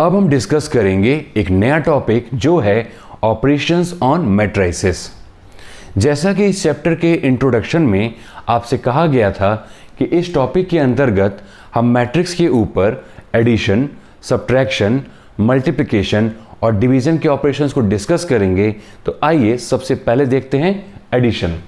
अब हम डिस्कस करेंगे एक नया टॉपिक जो है ऑपरेशंस ऑन मैट्रिसेस। जैसा कि इस चैप्टर के इंट्रोडक्शन में आपसे कहा गया था कि इस टॉपिक के अंतर्गत हम मैट्रिक्स के ऊपर एडिशन, सब्ट्रैक्शन, मल्टीप्लिकेशन और डिवीजन के ऑपरेशंस को डिस्कस करेंगे। तो आइए सबसे पहले देखते हैं एडिशन।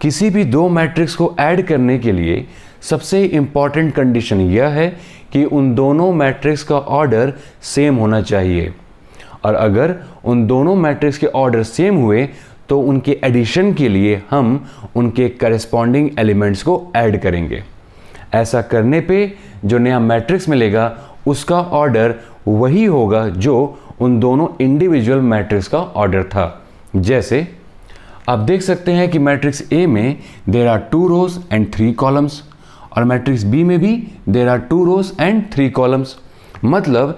किसी भी दो मैट्रिक्स को ऐड करने के लिए सबसे इंपॉर्टेंट कंडीशन यह है कि उन दोनों मैट्रिक्स का ऑर्डर सेम होना चाहिए, और अगर उन दोनों मैट्रिक्स के ऑर्डर सेम हुए तो उनके एडिशन के लिए हम उनके करेस्पॉन्डिंग एलिमेंट्स को ऐड करेंगे। ऐसा करने पे जो नया मैट्रिक्स मिलेगा उसका ऑर्डर वही होगा जो उन दोनों इंडिविजुअल मैट्रिक्स का ऑर्डर था। जैसे आप देख सकते हैं कि मैट्रिक्स ए में there are 2 rows and 3 columns, और मैट्रिक्स बी में भी there are 2 rows and 3 columns. मतलब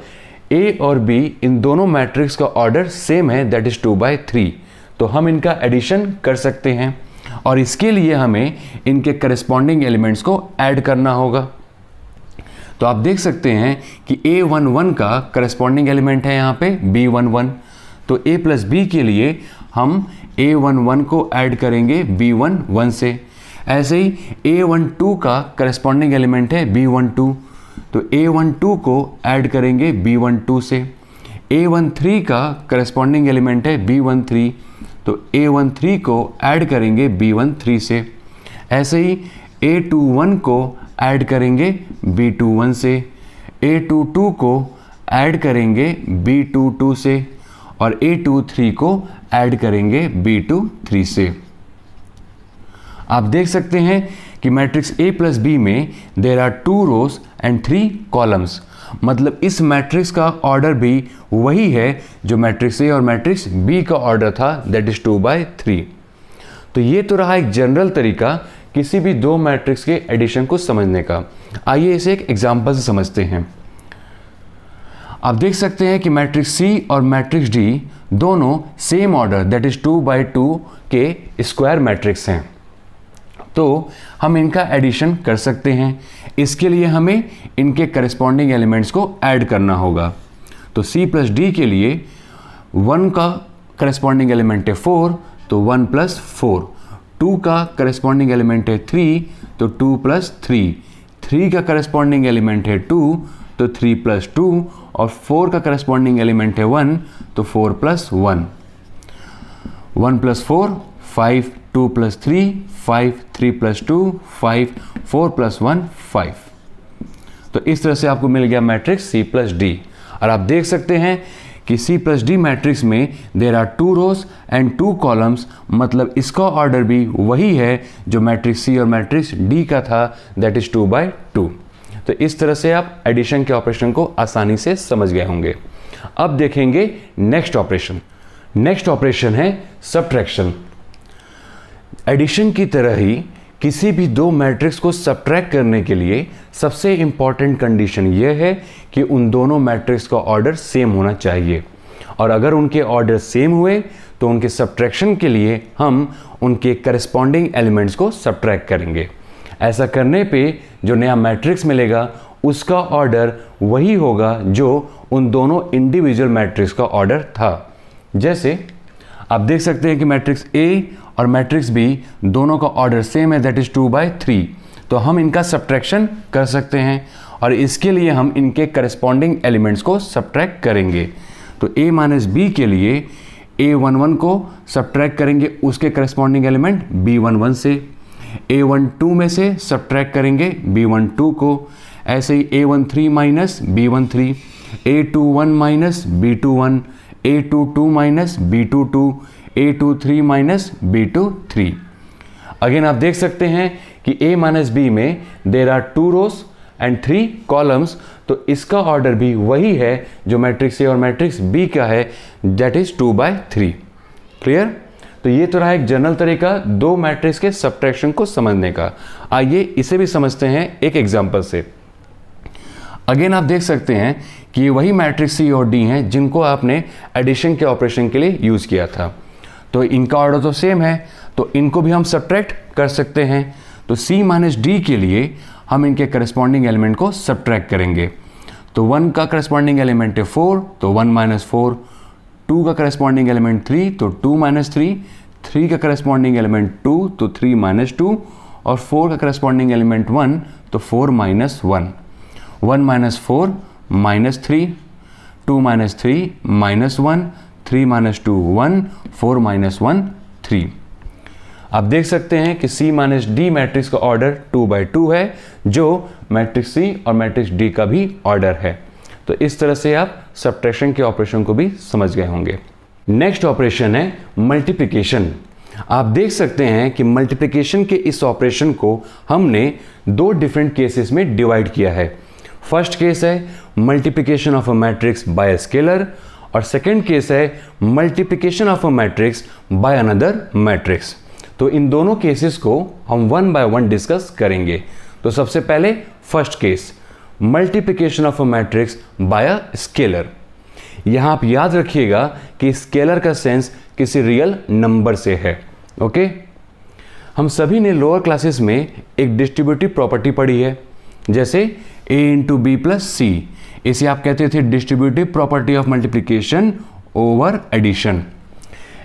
ए और बी इन दोनों मैट्रिक्स का ऑर्डर सेम है, दैट इज 2/3। तो हम इनका एडिशन कर सकते हैं और इसके लिए हमें इनके करेस्पॉन्डिंग एलिमेंट्स को ऐड करना होगा। तो आप देख सकते हैं कि A11 का करेस्पॉन्डिंग एलिमेंट है यहाँ पे B11। तो A प्लस B के लिए हम A11 को ऐड करेंगे B11 से। ऐसे ही A12 का करेस्पॉन्डिंग एलिमेंट है B12, तो A12 को ऐड करेंगे B12 से। A13 का करेस्पॉन्डिंग एलिमेंट है B13, तो A13 को ऐड करेंगे B13 से। ऐसे ही A21 को ऐड करेंगे B21 से, A22 को ऐड करेंगे B22 से, और A23 को ऐड करेंगे B23 से। आप देख सकते हैं कि मैट्रिक्स A प्लस B में there are 2 rows and 3 columns. मतलब इस मैट्रिक्स का ऑर्डर भी वही है जो मैट्रिक्स A और मैट्रिक्स B का ऑर्डर था, दैट इज 2/3। तो ये तो रहा एक जनरल तरीका किसी भी दो मैट्रिक्स के एडिशन को समझने का। आइए इसे एक एग्जाम्पल से समझते हैं। आप देख सकते हैं कि मैट्रिक्स C और मैट्रिक्स D दोनों सेम ऑर्डर दैट इज 2/2 के स्क्वायर मैट्रिक्स हैं। तो हम इनका एडिशन कर सकते हैं। इसके लिए हमें इनके करेस्पॉन्डिंग एलिमेंट्स को ऐड करना होगा। तो C प्लस D के लिए 1 का करेस्पॉन्डिंग एलिमेंट है 4, तो 1 + 4। 2 का करेस्पॉन्डिंग एलिमेंट है 3, तो 2 + 3। 3 का करेस्पॉन्डिंग एलिमेंट है 2, तो 3 + 2, और 4 का करेस्पॉन्डिंग एलिमेंट है 1, तो 4 + 1। 1 + 4 5, 2 + 3 5, 3 + 2 5, 4 + 1 5। तो इस तरह से आपको मिल गया मैट्रिक्स C प्लस D। और आप देख सकते हैं कि C प्लस D मैट्रिक्स में there are 2 rows and 2 columns. मतलब इसका ऑर्डर भी वही है जो मैट्रिक्स C और मैट्रिक्स D का था, दैट इज 2/2। तो इस तरह से आप एडिशन के ऑपरेशन को आसानी से समझ गए होंगे। अब देखेंगे नेक्स्ट ऑपरेशन। नेक्स्ट ऑपरेशन है सब्ट्रैक्शन। एडिशन की तरह ही किसी भी दो मैट्रिक्स को सब्ट्रैक्ट करने के लिए सबसे इंपॉर्टेंट कंडीशन यह है कि उन दोनों मैट्रिक्स का ऑर्डर सेम होना चाहिए, और अगर उनके ऑर्डर सेम हुए तो उनके सब्ट्रैक्शन के लिए हम उनके करेस्पॉन्डिंग एलिमेंट्स को सब्ट्रैक्ट करेंगे। ऐसा करने पे जो नया मैट्रिक्स मिलेगा उसका ऑर्डर वही होगा जो उन दोनों इंडिविजुअल मैट्रिक्स का ऑर्डर था। जैसे आप देख सकते हैं कि मैट्रिक्स A और मैट्रिक्स B दोनों का ऑर्डर सेम है, दैट इज 2/3। तो हम इनका सब्ट्रैक्शन कर सकते हैं, और इसके लिए हम इनके करेस्पॉन्डिंग एलिमेंट्स को सब्ट्रैक्ट करेंगे। तो A - B के लिए A11 को सब्ट्रैक्ट करेंगे उसके करेस्पॉन्डिंग एलिमेंट B11 से। A12 में से सब्ट्रैक्ट करेंगे B12 को। ऐसे ही A13 - B13, A21 - B21, A22 - B22, A23 - B23। Again आप देख सकते हैं कि A - B में there are 2 rows and 3 columns. तो इसका ऑर्डर भी वही है जो मैट्रिक्स A और मैट्रिक्स B का है, दैट इज 2/3। क्लियर? तो ये तो रहा एक जनरल तरीका दो मैट्रिक्स के सब्ट्रैक्शन को समझने का। आइए इसे भी समझते हैं एक एग्जांपल से। अगेन आप देख सकते हैं कि ये वही मैट्रिक्स C और D हैं जिनको आपने एडिशन के ऑपरेशन के लिए यूज़ किया था। तो इनका ऑर्डर तो सेम है, तो इनको भी हम सब्ट्रैक्ट कर सकते हैं। तो C - D के लिए हम इनके करेस्पॉन्डिंग एलिमेंट को सब्ट्रैक्ट करेंगे। तो 1 का करस्पॉन्डिंग एलिमेंट है 4, तो 1 माइनस 4, 2 का करस्पॉन्डिंग एलिमेंट 3, तो 2 माइनस 3, 3 का करस्पॉन्डिंग एलिमेंट 2, तो 3 माइनस 2, और 4 का करस्पॉन्डिंग एलिमेंट 1, तो 4 minus 1, 1 minus 4 minus 3, 2 minus 3 minus 1, 3 minus 2 1, 4 minus 1 3। आप देख सकते हैं कि C माइनस D मैट्रिक्स का ऑर्डर 2/2 है, जो मैट्रिक्स C और मैट्रिक्स D का भी ऑर्डर है। तो इस तरह से आप सब्ट्रैक्शन के ऑपरेशन को भी समझ गए होंगे। नेक्स्ट ऑपरेशन है मल्टीप्लिकेशन। आप देख सकते हैं कि मल्टीप्लिकेशन के इस ऑपरेशन को हमने दो डिफरेंट केसेस में डिवाइड किया है। फर्स्ट केस है multiplication of a matrix bye a scalar, और सेकेंड केस है multiplication of a matrix by another matrix. तो इन दोनों केसेस को हम वन बाय वन डिस्कस करेंगे। तो सबसे पहले first case, multiplication of a matrix bye a scalar. यहां आप याद रखिएगा कि स्केलर का सेंस किसी रियल नंबर से है। ओके, हम सभी ने लोअर क्लासेस में एक डिस्ट्रीब्यूटिव प्रॉपर्टी पढ़ी है, जैसे a into B plus C. इसे आप कहते थे distributive property of multiplication over addition.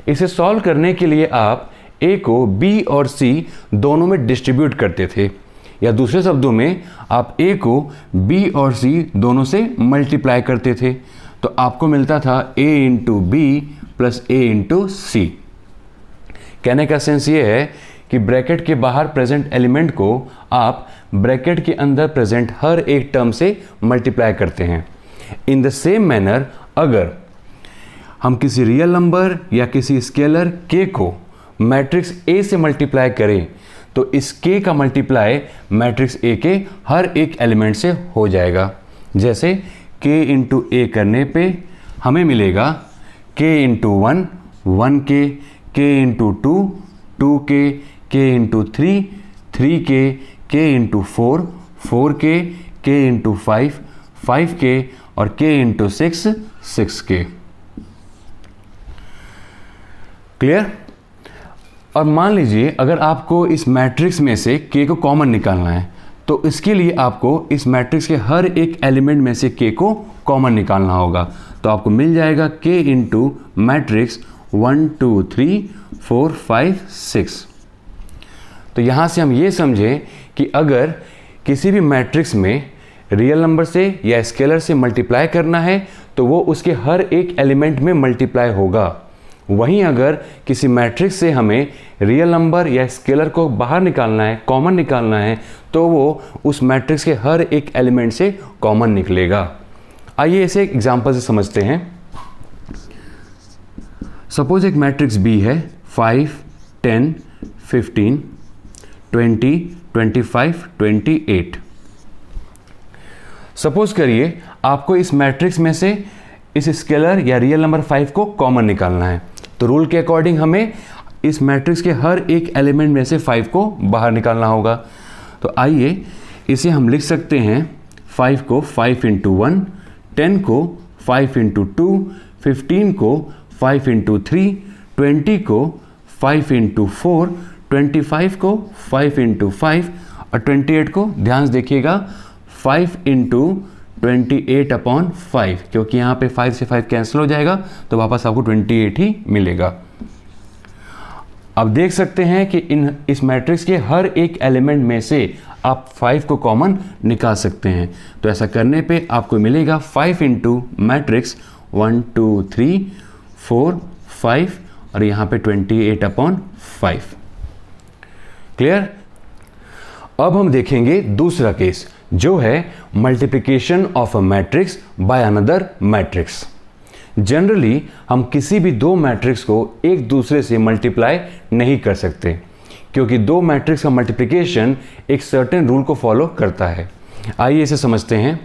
इसे सॉल्व करने के लिए आप a को b और c दोनों में डिस्ट्रीब्यूट करते थे, या दूसरे शब्दों में आप a को b और c दोनों से मल्टीप्लाई करते थे, तो आपको मिलता था a into B plus a into C. कहने का सेंस ये है कि ब्रैकेट के बाहर प्रेजेंट एलिमेंट को आप ब्रैकेट के अंदर प्रेजेंट हर एक टर्म से मल्टीप्लाई करते हैं। इन द सेम मैनर, अगर हम किसी रियल नंबर या किसी स्केलर k को मैट्रिक्स A से मल्टीप्लाई करें, तो इस k का मल्टीप्लाई मैट्रिक्स A के हर एक एलिमेंट से हो जाएगा। जैसे k इंटू A करने पे हमें मिलेगा k into 1 1k, k into 2 2k, k into 3 3k, k into 4 4k, k into 5 5k, और k इंटू 6 6k। क्लियर? और मान लीजिए अगर आपको इस मैट्रिक्स में से k को कॉमन निकालना है, तो इसके लिए आपको इस मैट्रिक्स के हर एक एलिमेंट में से k को कॉमन निकालना होगा। तो आपको मिल जाएगा k इंटू मैट्रिक्स 1 2 3 4 5 6। तो यहाँ से हम ये समझें कि अगर किसी भी मैट्रिक्स में रियल नंबर से या स्केलर से मल्टीप्लाई करना है, तो वो उसके हर एक एलिमेंट में मल्टीप्लाई होगा। वहीं अगर किसी मैट्रिक्स से हमें रियल नंबर या स्केलर को बाहर निकालना है, कॉमन निकालना है, तो वो उस मैट्रिक्स के हर एक एलिमेंट से कॉमन निकलेगा। आइए इसे एक एग्जांपल से समझते हैं। सपोज एक मैट्रिक्स B है 5 10 15 20 25 28। सपोज करिए आपको इस मैट्रिक्स में से इस स्केलर या रियल नंबर 5 को कॉमन निकालना है, तो रूल के अकॉर्डिंग हमें इस मैट्रिक्स के हर एक एलिमेंट में से 5 को बाहर निकालना होगा। तो आइए इसे हम लिख सकते हैं 5 को 5 इंटू 1, 10 को 5 इंटू 2, 15 को 5 इंटू 3, 20 को 5 इंटू 4, 25 को 5 इंटू 5, और 28 को ध्यान से देखिएगा 5 इंटू 28 अपॉन 5, क्योंकि यहाँ पे 5 से 5 कैंसिल हो जाएगा, तो वापस आपको 28 ही मिलेगा। अब देख सकते हैं कि इस मैट्रिक्स के हर एक एलिमेंट में से आप 5 को कॉमन निकाल सकते हैं। तो ऐसा करने पे आपको मिलेगा 5 इंटू मैट्रिक्स 1 2 3 4 5, और यहाँ पे 28 अपॉन 5। क्लियर? अब हम देखेंगे दूसरा केस, जो है multiplication of a matrix by another matrix. Generally हम किसी भी दो मैट्रिक्स को एक दूसरे से मल्टीप्लाई नहीं कर सकते, क्योंकि दो मैट्रिक्स का मल्टीप्लिकेशन एक सर्टेन रूल को फॉलो करता है। आइए इसे समझते हैं।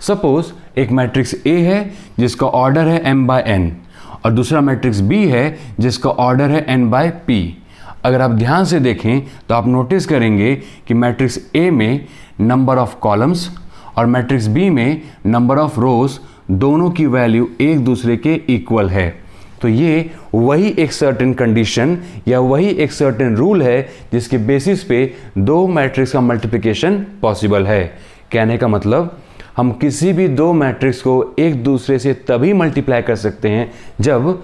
सपोज एक मैट्रिक्स A है जिसका ऑर्डर है m बाय n, और दूसरा मैट्रिक्स B है जिसका ऑर्डर है n बाय p। अगर आप ध्यान से देखें तो आप नोटिस करेंगे कि मैट्रिक्स A में नंबर ऑफ कॉलम्स और मैट्रिक्स B में नंबर ऑफ रोज दोनों की वैल्यू एक दूसरे के इक्वल है। तो ये वही एक सर्टेन कंडीशन या वही एक सर्टेन रूल है जिसके बेसिस पे दो मैट्रिक्स का मल्टीप्लिकेशन पॉसिबल है। कहने का मतलब हम किसी भी दो मैट्रिक्स को एक दूसरे से तभी मल्टीप्लाई कर सकते हैं जब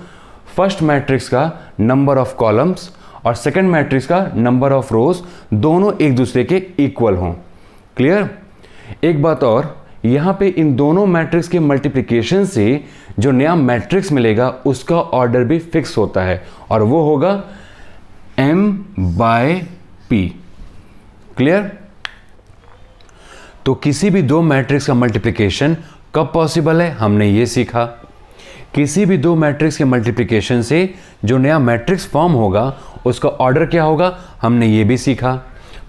फर्स्ट मैट्रिक्स का नंबर ऑफ कॉलम्स और सेकंड मैट्रिक्स का नंबर ऑफ रोज दोनों एक दूसरे के इक्वल हों। क्लियर? एक बात और, यहां पे इन दोनों मैट्रिक्स के मल्टीप्लिकेशन से जो नया मैट्रिक्स मिलेगा उसका ऑर्डर भी फिक्स होता है और वो होगा m/p। क्लियर? तो किसी भी दो मैट्रिक्स का मल्टीप्लिकेशन कब पॉसिबल है, हमने ये सीखा। किसी भी दो मैट्रिक्स के मल्टीप्लिकेशन से जो नया मैट्रिक्स फॉर्म होगा उसका ऑर्डर क्या होगा, हमने ये भी सीखा।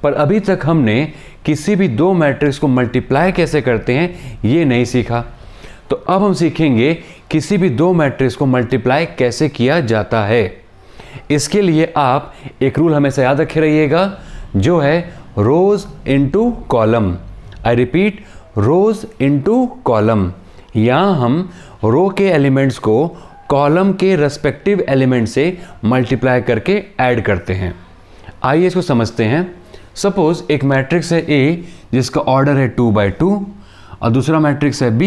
पर अभी तक हमने किसी भी दो मैट्रिक्स को मल्टीप्लाई कैसे करते हैं ये नहीं सीखा। तो अब हम सीखेंगे किसी भी दो मैट्रिक्स को मल्टीप्लाई कैसे किया जाता है। इसके लिए आप एक रूल हमेशा याद रखे रहिएगा, जो है रोज into column. I repeat, rose into column. यहां हम रो के एलिमेंट्स को कॉलम के रेस्पेक्टिव एलिमेंट से मल्टीप्लाई करके ऐड करते हैं। आइए इसको समझते हैं। सपोज एक मैट्रिक्स है A जिसका ऑर्डर है 2/2 और दूसरा मैट्रिक्स है B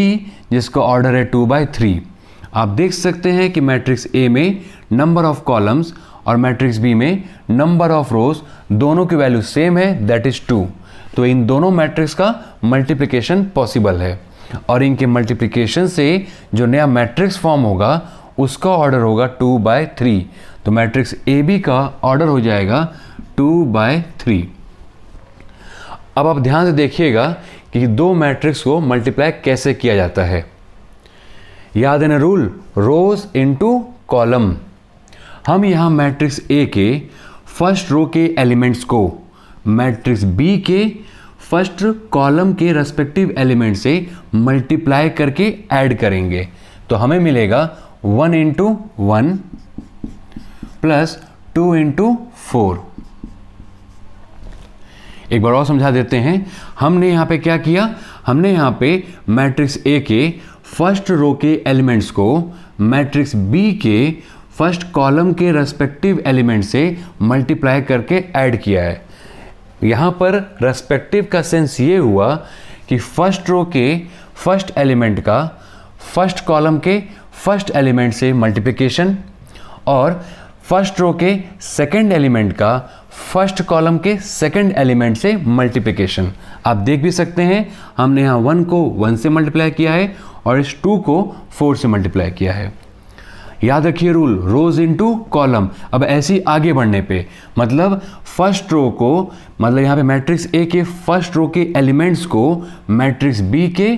जिसका ऑर्डर है 2/3। आप देख सकते हैं कि मैट्रिक्स A में नंबर ऑफ कॉलम्स और मैट्रिक्स B में नंबर ऑफ रोज दोनों की वैल्यू सेम है, दैट इज 2। तो इन दोनों मैट्रिक्स का मल्टीप्लिकेशन पॉसिबल है और इनके मल्टीप्लिकेशन से जो नया मैट्रिक्स फॉर्म होगा उसका ऑर्डर होगा 2/3। तो मैट्रिक्स AB का ऑर्डर हो जाएगा 2/3। अब आप ध्यान से देखिएगा कि दो मैट्रिक्स को मल्टीप्लाई कैसे किया जाता है। याद है ना रूल, रोज इनटू कॉलम। हम यहां मैट्रिक्स A के फर्स्ट रो के एलिमेंट्स को मैट्रिक्स B के फर्स्ट कॉलम के रेस्पेक्टिव एलिमेंट से मल्टीप्लाई करके ऐड करेंगे। तो हमें मिलेगा 1 × 1 प्लस 2 × 4। एक बार और समझा देते हैं। हमने यहां पे क्या किया, हमने यहां पे मैट्रिक्स A के फर्स्ट रो के एलिमेंट्स को मैट्रिक्स B के फर्स्ट कॉलम के रेस्पेक्टिव एलिमेंट से मल्टीप्लाई करके ऐड किया है। यहाँ पर रेस्पेक्टिव का सेंस ये हुआ कि फर्स्ट रो के फर्स्ट एलिमेंट का फर्स्ट कॉलम के फर्स्ट एलिमेंट से मल्टीप्लिकेशन और फर्स्ट रो के सेकंड एलिमेंट का फर्स्ट कॉलम के सेकंड एलिमेंट से मल्टीप्लिकेशन। आप देख भी सकते हैं हमने यहाँ 1 को 1 से मल्टीप्लाई किया है और इस 2 को 4 से मल्टीप्लाई किया है। याद रखिए रूल, रोज इनटू कॉलम। अब ऐसे ही आगे बढ़ने पे मतलब फर्स्ट रो को, मतलब यहाँ पे मैट्रिक्स A के फर्स्ट रो के एलिमेंट्स को मैट्रिक्स B के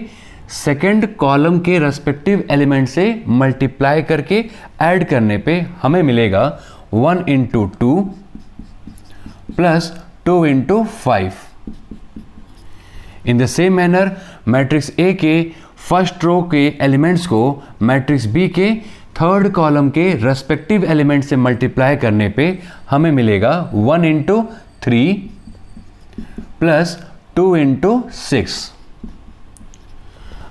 सेकंड कॉलम के रेस्पेक्टिव एलिमेंट से मल्टीप्लाई करके ऐड करने पे हमें मिलेगा 1 × 2 plus 2 × 5। In the same manner matrix A के फर्स्ट रो के एलिमेंट्स को मैट्रिक्स B के थर्ड कॉलम के रेस्पेक्टिव एलिमेंट से मल्टीप्लाई करने पे हमें मिलेगा 1 × 3 प्लस 2 × 6।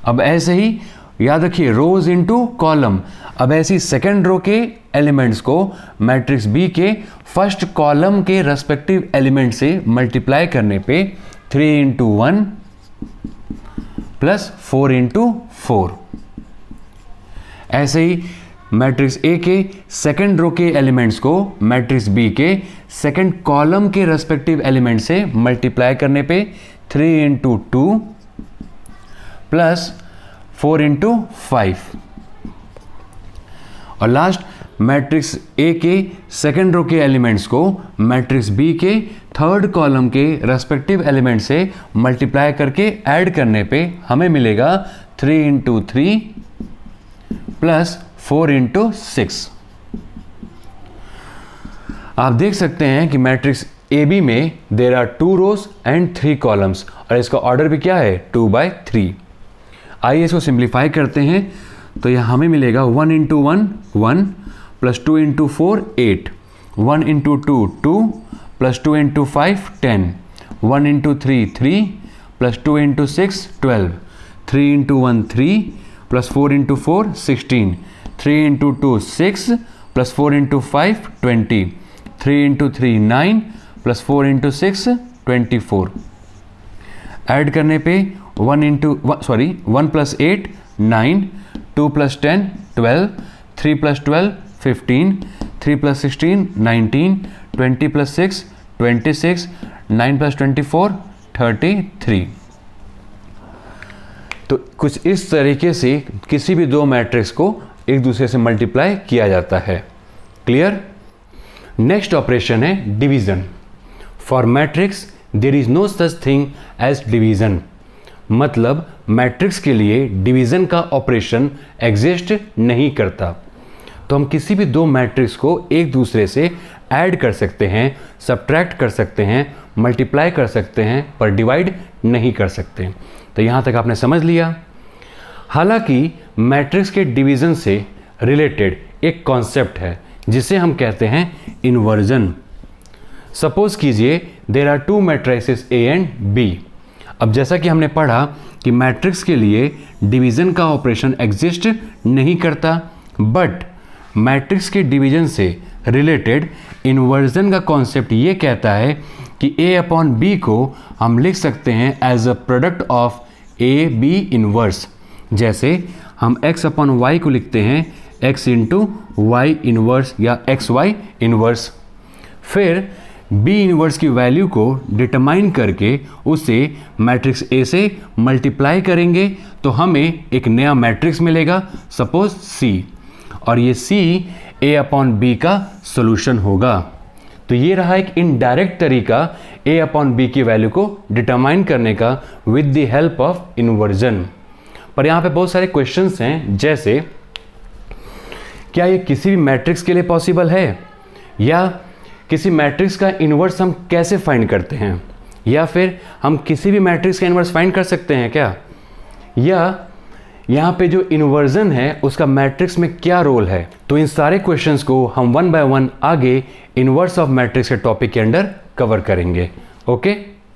अब ऐसे ही याद रखिए रोज इनटू कॉलम। अब ऐसी सेकेंड रो के एलिमेंट्स को मैट्रिक्स B के फर्स्ट कॉलम के रेस्पेक्टिव एलिमेंट से मल्टीप्लाई करने पे 3 × 1 प्लस 4 × 4। ऐसे ही मैट्रिक्स A के सेकंड रो के एलिमेंट्स को मैट्रिक्स B के सेकंड कॉलम के रेस्पेक्टिव एलिमेंट से मल्टीप्लाई करने पे 3 × 2 प्लस 4 × 5। और लास्ट मैट्रिक्स A के सेकंड रो के एलिमेंट्स को मैट्रिक्स B के थर्ड कॉलम के रेस्पेक्टिव एलिमेंट से मल्टीप्लाई करके ऐड करने पे हमें मिलेगा 3 × 3 प्लस 4 × 6। आप देख सकते हैं कि मैट्रिक्स AB में there are 2 rows and 3 columns और इसका ऑर्डर भी क्या है 2/3। आइए इसको सिंप्लीफाई करते हैं। तो यह हमें मिलेगा 1 × 1 1 plus 2 × 4 8, 1 × 2 2 plus 2 × 5 10, 1 × 3 3 plus 2 × 6 12, 3 × 1 3 plus 4 × 4 16, 3 × 2 6 plus 4 × 5 20, 3 × 3 9 plus 4 × 6 24। Add करने पे 1 + 8 9, 2 + 10 12, 3 + 12 15, 3 + 16 19, 20 + 6 26, 9 + 24 33। तो कुछ इस तरीके से किसी भी दो मैट्रिक्स को एक दूसरे से मल्टीप्लाई किया जाता है। क्लियर? नेक्स्ट ऑपरेशन है division. For matrix there is no such thing as division. मतलब मैट्रिक्स के लिए डिवीजन का ऑपरेशन एग्जिस्ट नहीं करता। तो हम किसी भी दो मैट्रिक्स को एक दूसरे से ऐड कर सकते हैं, सब्ट्रैक्ट कर सकते हैं, मल्टीप्लाई कर सकते हैं, पर डिवाइड नहीं कर सकते। तो यहाँ तक आपने समझ लिया। हालांकि मैट्रिक्स के डिवीजन से रिलेटेड एक कॉन्सेप्ट है जिसे हम कहते हैं इन्वर्जन। सपोज कीजिए there are two matrices A and B. अब जैसा कि हमने पढ़ा कि मैट्रिक्स के लिए डिवीजन का ऑपरेशन एग्जिस्ट नहीं करता, बट मैट्रिक्स के डिवीजन से रिलेटेड इन्वर्जन का कॉन्सेप्ट ये कहता है कि A/B को हम लिख सकते हैं as a product of AB inverse. जैसे हम X/Y को लिखते हैं X × Y इनवर्स या XY इनवर्स। फिर B इनवर्स की वैल्यू को डिटरमाइन करके उसे मैट्रिक्स A से मल्टीप्लाई करेंगे तो हमें एक नया मैट्रिक्स मिलेगा, सपोज C, और ये C A/B का सॉल्यूशन होगा। तो ये रहा एक इनडायरेक्ट तरीका A/B की वैल्यू को डिटरमाइन करने का with the help of inversion. पर यहाँ पे बहुत सारे क्वेश्चंस हैं, जैसे क्या ये किसी भी मैट्रिक्स के लिए पॉसिबल है, या किसी मैट्रिक्स का इन्वर्स हम कैसे फाइंड करते हैं, या फिर हम किसी भी मैट्रिक्स का इन्वर्स फाइंड कर सकते हैं क्या, या यहाँ पे जो इन्वर्जन है उसका मैट्रिक्स में क्या रोल है। तो इन सारे क्वेश्चंस को हम 1 by 1 आगे इन्वर्स ऑफ मैट्रिक्स के टॉपिक के अंडर कवर करेंगे। ओके।